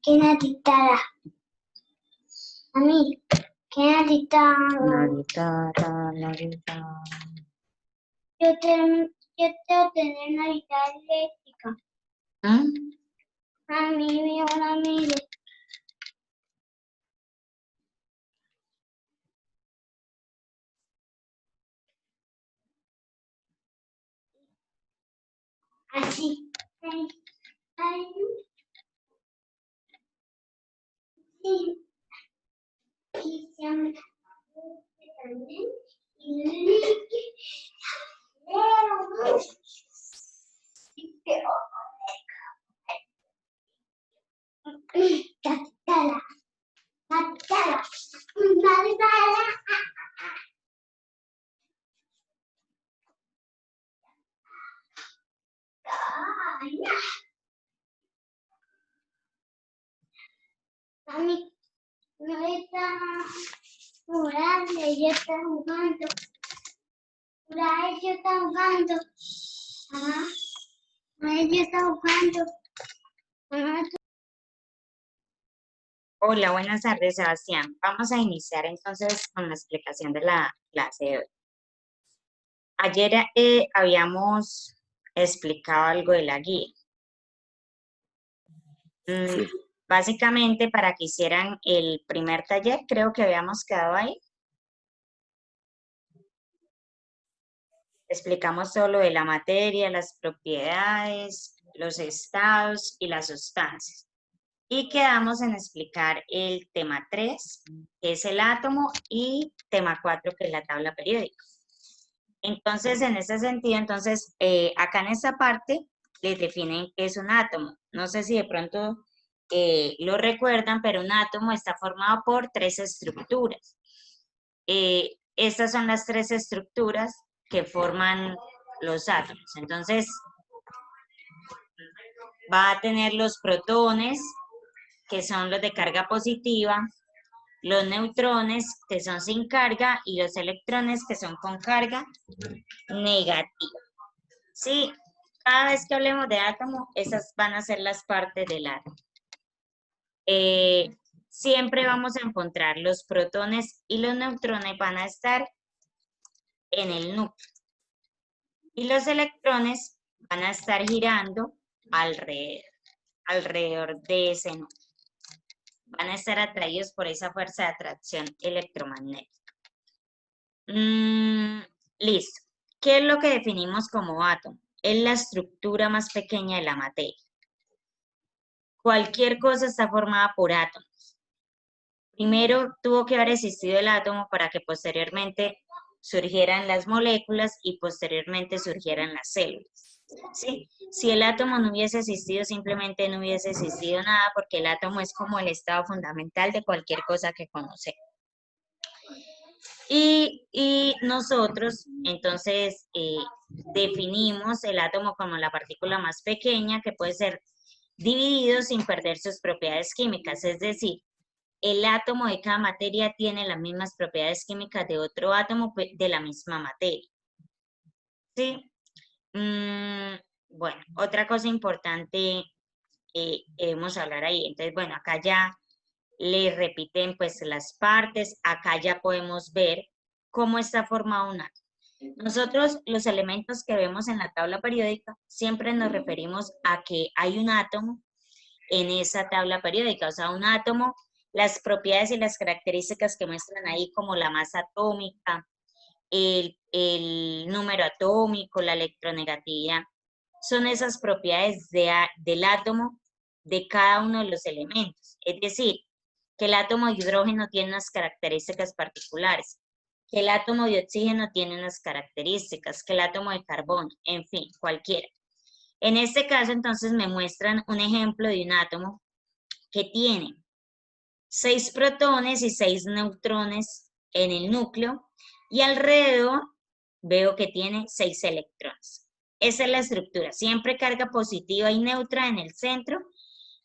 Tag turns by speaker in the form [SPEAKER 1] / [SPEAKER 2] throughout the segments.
[SPEAKER 1] ¿Quién editará? A mí. ¿Quién editará?
[SPEAKER 2] Nadita.
[SPEAKER 1] Yo tengo una guitarra eléctrica. A mí, mi hola, mire. Así. Ay. Sí. Y se llama también. Catala. A mí no está jugando, ella está jugando. Por ahí ella está jugando. Ajá. Ella está jugando. Ajá.
[SPEAKER 2] Hola, buenas tardes, Sebastián. Vamos a iniciar entonces con la explicación de la clase de hoy. Ayer habíamos explicado algo de la guía. Básicamente, para que hicieran el primer taller, creo que habíamos quedado ahí. Explicamos solo de la materia, las propiedades, los estados y las sustancias. Y quedamos en explicar el tema 3, que es el átomo, y tema 4, que es la tabla periódica. Entonces, en ese sentido, acá en esta parte les definen qué es un átomo. No sé si de pronto lo recuerdan, pero un átomo está formado por 3 estructuras. Estas son las 3 estructuras que forman los átomos. Entonces, va a tener los protones, que son los de carga positiva, los neutrones, que son sin carga, y los electrones, que son con carga negativa. Sí, cada vez que hablemos de átomo, esas van a ser las partes del átomo. Siempre vamos a encontrar los protones y los neutrones van a estar en el núcleo. Y los electrones van a estar girando alrededor de ese núcleo. Van a estar atraídos por esa fuerza de atracción electromagnética. Listo. ¿Qué es lo que definimos como átomo? Es la estructura más pequeña de la materia. Cualquier cosa está formada por átomos. Primero tuvo que haber existido el átomo para que posteriormente surgieran las moléculas y posteriormente surgieran las células. ¿Sí? Si el átomo no hubiese existido, simplemente no hubiese existido nada, porque el átomo es como el estado fundamental de cualquier cosa que conocemos. Y nosotros, entonces, definimos el átomo como la partícula más pequeña que puede ser dividido sin perder sus propiedades químicas. Es decir, el átomo de cada materia tiene las mismas propiedades químicas de otro átomo de la misma materia. ¿Sí? Bueno, otra cosa importante debemos hablar ahí. Entonces, bueno, acá ya le repiten pues las partes. Acá ya podemos ver cómo está formado un átomo. Nosotros, los elementos que vemos en la tabla periódica, siempre nos referimos a que hay un átomo en esa tabla periódica. O sea, un átomo, las propiedades y las características que muestran ahí, como la masa atómica, el número atómico, la electronegatividad, son esas propiedades del átomo de cada uno de los elementos. Es decir, que el átomo de hidrógeno tiene unas características particulares, que el átomo de oxígeno tiene unas características, que el átomo de carbono, en fin, cualquiera. En este caso, entonces, me muestran un ejemplo de un átomo que tiene 6 protones y 6 neutrones en el núcleo y alrededor veo que tiene 6 electrones. Esa es la estructura, siempre carga positiva y neutra en el centro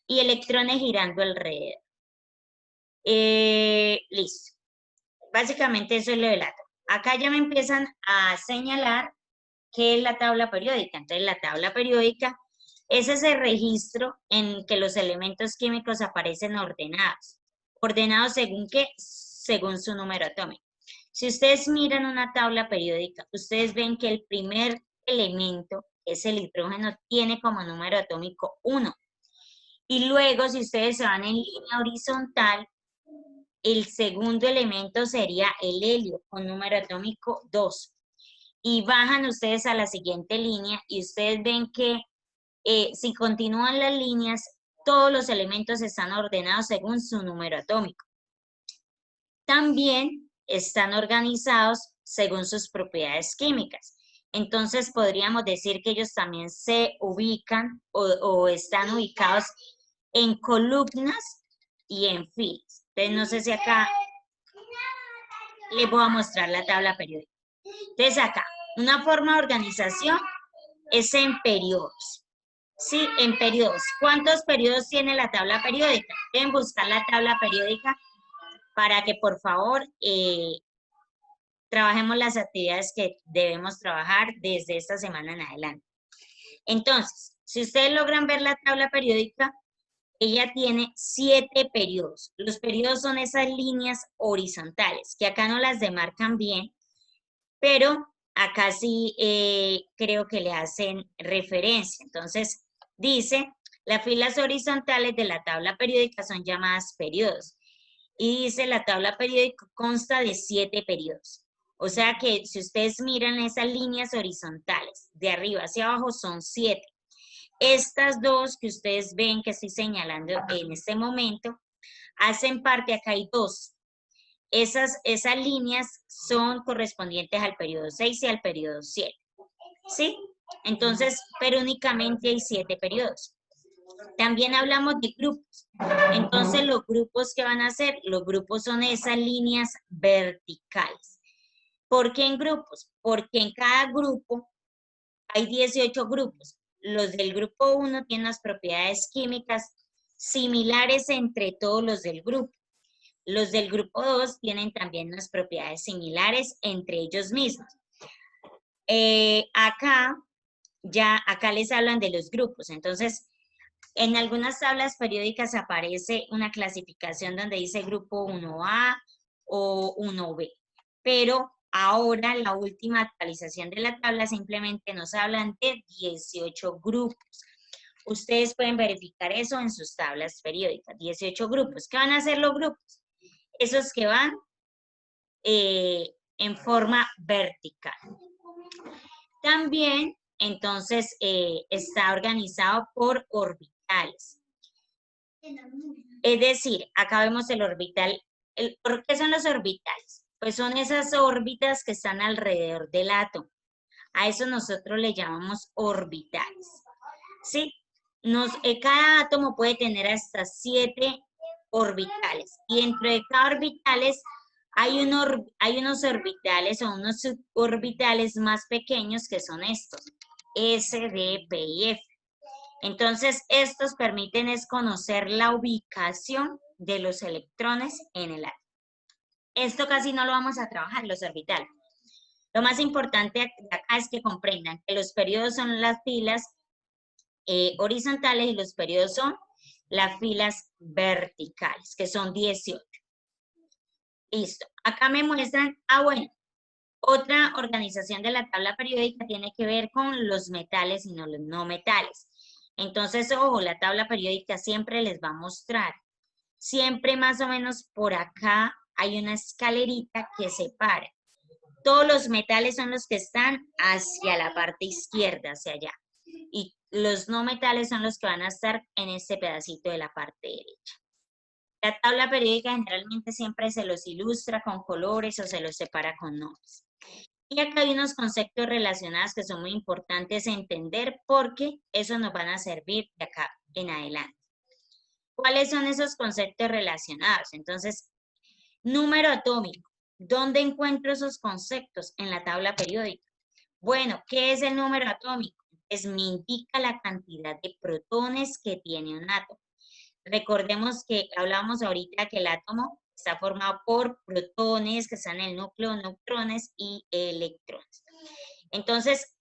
[SPEAKER 2] y electrones girando alrededor. Listo. Básicamente eso es lo del átomo. Acá ya me empiezan a señalar qué es la tabla periódica. Entonces la tabla periódica es ese registro en que los elementos químicos aparecen ordenados. ¿Ordenados según qué? Según su número atómico. Si ustedes miran una tabla periódica, ustedes ven que el primer elemento, es el hidrógeno, tiene como número atómico 1. Y luego, si ustedes se van en línea horizontal, el segundo elemento sería el helio, con número atómico 2. Y bajan ustedes a la siguiente línea y ustedes ven que si continúan las líneas, todos los elementos están ordenados según su número atómico. También están organizados según sus propiedades químicas. Entonces podríamos decir que ellos también se ubican o están ubicados en columnas y en filas. Entonces no sé si acá les voy a mostrar la tabla periódica. Entonces acá, una forma de organización es en periodos. Sí, en periodos. ¿Cuántos periodos tiene la tabla periódica? Deben buscar la tabla periódica para que por favor trabajemos las actividades que debemos trabajar desde esta semana en adelante. Entonces, si ustedes logran ver la tabla periódica, ella tiene 7 periodos. Los periodos son esas líneas horizontales, que acá no las demarcan bien, pero acá sí creo que le hacen referencia. Entonces, dice, las filas horizontales de la tabla periódica son llamadas periodos. Y dice, la tabla periódica consta de 7 periodos. O sea que si ustedes miran esas líneas horizontales, de arriba hacia abajo son 7. Estas dos que ustedes ven que estoy señalando en este momento, hacen parte, acá hay 2. Esas líneas son correspondientes al periodo 6 y al periodo 7. ¿Sí? Entonces, pero únicamente hay 7 periodos. También hablamos de grupos. Entonces, los grupos que van a ser, los grupos son esas líneas verticales. ¿Por qué en grupos? Porque en cada grupo hay 18 grupos. Los del grupo 1 tienen las propiedades químicas similares entre todos los del grupo. Los del grupo 2 tienen también unas propiedades similares entre ellos mismos. Acá les hablan de los grupos. Entonces, en algunas tablas periódicas aparece una clasificación donde dice grupo 1A o 1B. Pero ahora, la última actualización de la tabla simplemente nos hablan de 18 grupos. Ustedes pueden verificar eso en sus tablas periódicas. 18 grupos. ¿Qué van a hacer los grupos? Esos que van en forma vertical. También, entonces, está organizado por orbitales. Es decir, acá vemos el orbital. ¿Qué son los orbitales? Pues son esas órbitas que están alrededor del átomo. A eso nosotros le llamamos orbitales. ¿Sí? Cada átomo puede tener hasta 7 orbitales. Y dentro de cada orbitales hay unos orbitales o unos suborbitales más pequeños que son estos, S, D, P y F. Entonces, estos permiten conocer la ubicación de los electrones en el átomo. Esto casi no lo vamos a trabajar, los orbitales. Lo más importante acá es que comprendan que los periodos son las filas horizontales y los periodos son las filas verticales, que son 18. Listo. Acá me muestran, bueno, Otra organización de la tabla periódica tiene que ver con los metales y no los no metales. Entonces, ojo, la tabla periódica siempre les va a mostrar. Siempre más o menos por acá hay una escalerita que separa. Todos los metales son los que están hacia la parte izquierda, hacia allá. Y los no metales son los que van a estar en este pedacito de la parte derecha. La tabla periódica generalmente siempre se los ilustra con colores o se los separa con nombres. Y acá hay unos conceptos relacionados que son muy importantes entender porque eso nos van a servir de acá en adelante. ¿Cuáles son esos conceptos relacionados? Entonces, número atómico. ¿Dónde encuentro esos conceptos? En la tabla periódica. Bueno, ¿qué es el número atómico? Es me indica la cantidad de protones que tiene un átomo. Recordemos que hablamos ahorita que el átomo está formado por protones que están en el núcleo, neutrones y electrones. Entonces,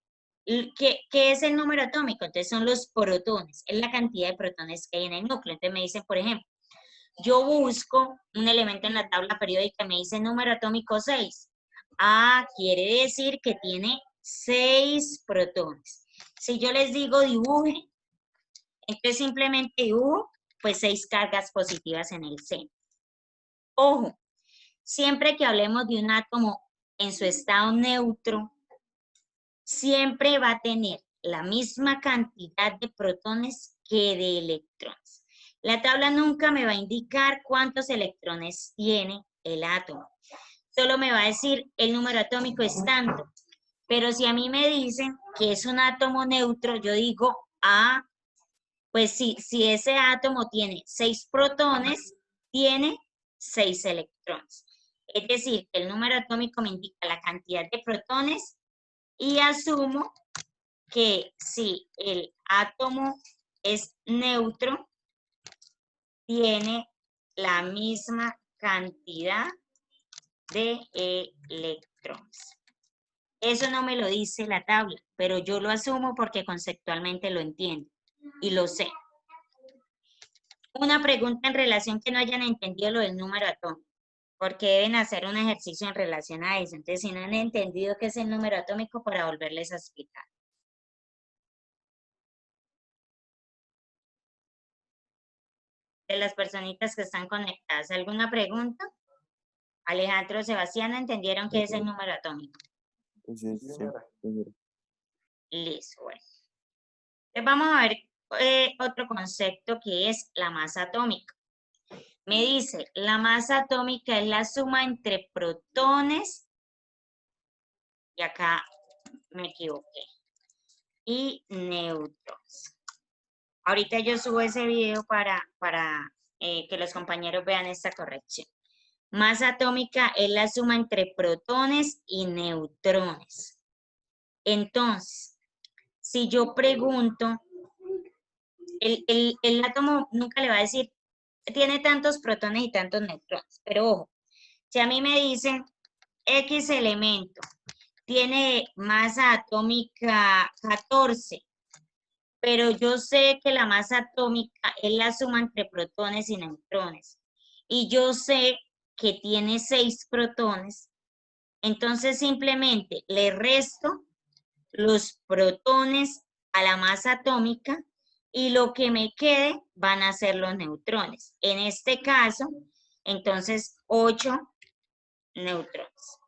[SPEAKER 2] ¿qué es el número atómico? Entonces son los protones, es la cantidad de protones que hay en el núcleo. Entonces me dicen, por ejemplo, yo busco un elemento en la tabla periódica y me dice número atómico 6. Ah, quiere decir que tiene 6 protones. Si yo les digo dibuje, entonces simplemente dibujo, pues 6 cargas positivas en el centro. Ojo, siempre que hablemos de un átomo en su estado neutro, siempre va a tener la misma cantidad de protones que de electrones. La tabla nunca me va a indicar cuántos electrones tiene el átomo. Solo me va a decir el número atómico es tanto. Pero si a mí me dicen que es un átomo neutro, yo digo, ah, pues si ese átomo tiene 6 protones, tiene 6 electrones. Es decir, que el número atómico me indica la cantidad de protones y asumo que si el átomo es neutro, tiene la misma cantidad de electrones. Eso no me lo dice la tabla, pero yo lo asumo porque conceptualmente lo entiendo y lo sé. Una pregunta en relación que no hayan entendido lo del número atómico, porque deben hacer un ejercicio en relación a eso. Entonces, si no han entendido qué es el número atómico, para volverles a explicar. De las personitas que están conectadas, ¿alguna pregunta? Alejandro, Sebastián, ¿entendieron qué es el número atómico?
[SPEAKER 3] Sí, señora.
[SPEAKER 2] Listo, bueno. Entonces vamos a ver otro concepto que es la masa atómica. Me dice, la masa atómica es la suma entre protones, y acá me equivoqué, y neutrones. Ahorita yo subo ese video para que los compañeros vean esta corrección. Masa atómica es la suma entre protones y neutrones. Entonces, si yo pregunto, el átomo nunca le va a decir, tiene tantos protones y tantos neutrones, pero ojo, si a mí me dicen X elemento tiene masa atómica 14, pero yo sé que la masa atómica es la suma entre protones y neutrones, y yo sé que tiene 6 protones, entonces simplemente le resto los protones a la masa atómica y lo que me quede van a ser los neutrones. En este caso, entonces 8 neutrones.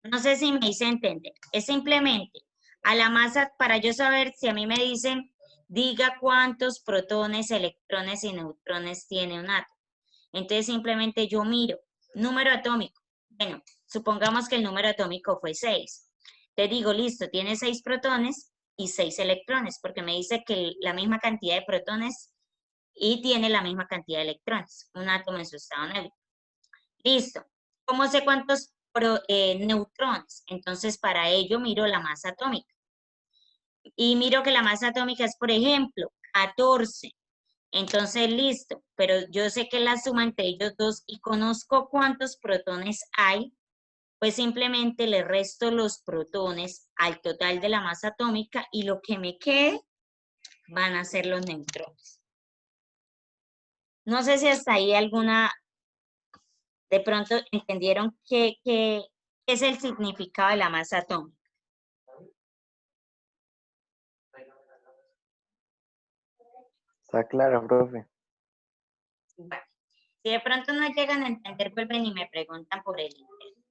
[SPEAKER 2] No sé si me hice entender. Es simplemente a la masa, para yo saber si a mí me dicen, diga cuántos protones, electrones y neutrones tiene un átomo. Entonces simplemente yo miro, número atómico. Bueno, supongamos que el número atómico fue 6. Te digo, listo, tiene 6 protones y 6 electrones, porque me dice que la misma cantidad de protones y tiene la misma cantidad de electrones, un átomo en su estado neutro. Listo. ¿Cómo sé cuántos neutrones? Entonces, para ello miro la masa atómica. Y miro que la masa atómica es, por ejemplo, 14. Entonces, listo. Pero yo sé que la suma entre ellos dos y conozco cuántos protones hay, pues simplemente le resto los protones al total de la masa atómica y lo que me quede van a ser los neutrones. No sé si hasta ahí de pronto entendieron qué ¿Qué es el significado de la masa atómica?
[SPEAKER 3] Está claro, profe.
[SPEAKER 2] Bueno, si de pronto no llegan a entender, vuelven y me preguntan por el internet.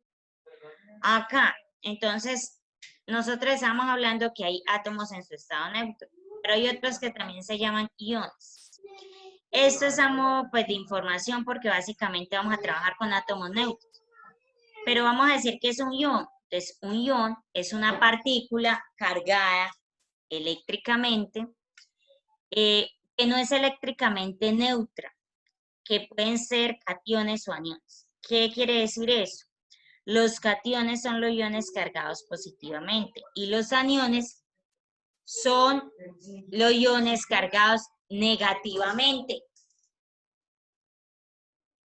[SPEAKER 2] Acá, entonces, nosotros estamos hablando que hay átomos en su estado neutro, pero hay otros que también se llaman iones. Esto es a modo pues, de información porque básicamente vamos a trabajar con átomos neutros. Pero vamos a decir que es un ion. Entonces, un ion es una partícula cargada eléctricamente, que no es eléctricamente neutra, que pueden ser cationes o aniones. ¿Qué quiere decir eso? Los cationes son los iones cargados positivamente y los aniones son los iones cargados negativamente.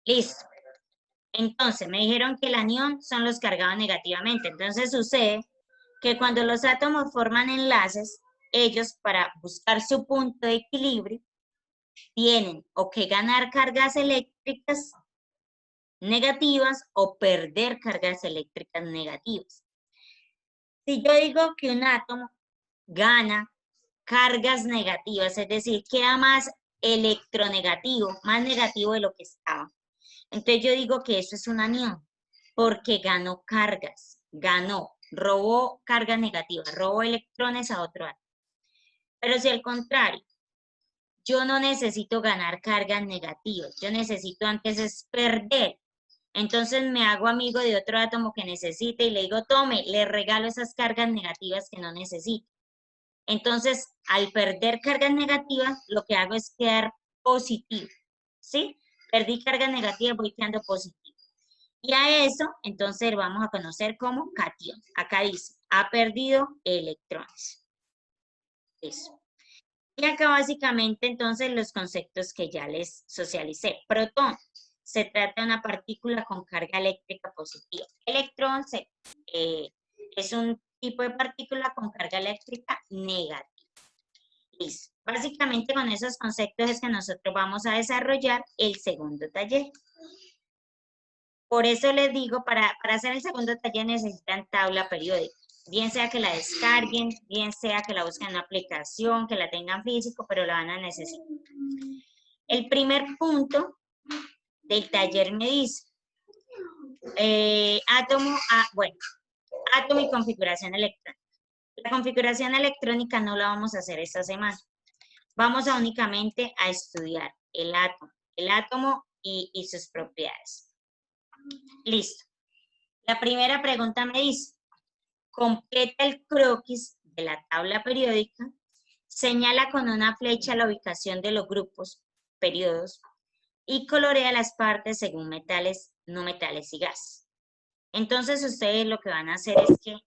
[SPEAKER 2] Listo. Entonces, me dijeron que el anión son los cargados negativamente. Entonces, sucede que cuando los átomos forman enlaces, ellos para buscar su punto de equilibrio, tienen o que ganar cargas eléctricas negativas o perder cargas eléctricas negativas. Si yo digo que un átomo gana cargas negativas, es decir, queda más electronegativo, más negativo de lo que estaba, entonces yo digo que eso es un anión, porque ganó cargas, robó cargas negativas, robó electrones a otro átomo. Pero si al contrario, yo no necesito ganar cargas negativas, yo necesito antes es perder. Entonces me hago amigo de otro átomo que necesite y le digo, tome, le regalo esas cargas negativas que no necesito. Entonces, al perder cargas negativas, lo que hago es quedar positivo, ¿sí? Perdí cargas negativas, voy quedando positivo. Y a eso, entonces, lo vamos a conocer como cation. Acá dice, ha perdido electrones. Eso. Y acá básicamente, entonces, los conceptos que ya les socialicé. Protón. Se trata de una partícula con carga eléctrica positiva. Electrón es un tipo de partícula con carga eléctrica negativa. Listo. Básicamente con esos conceptos es que nosotros vamos a desarrollar el segundo taller. Por eso les digo, para hacer el segundo taller necesitan tabla periódica. Bien sea que la descarguen, bien sea que la busquen en una aplicación, que la tengan físico, pero la van a necesitar. El primer punto del taller me dice, átomo y configuración electrónica. La configuración electrónica no la vamos a hacer esta semana. Vamos a únicamente a estudiar el átomo y sus propiedades. Listo. La primera pregunta me dice, completa el croquis de la tabla periódica, señala con una flecha la ubicación de los grupos, periodos, y colorea las partes según metales, no metales y gas. Entonces ustedes lo que van a hacer es que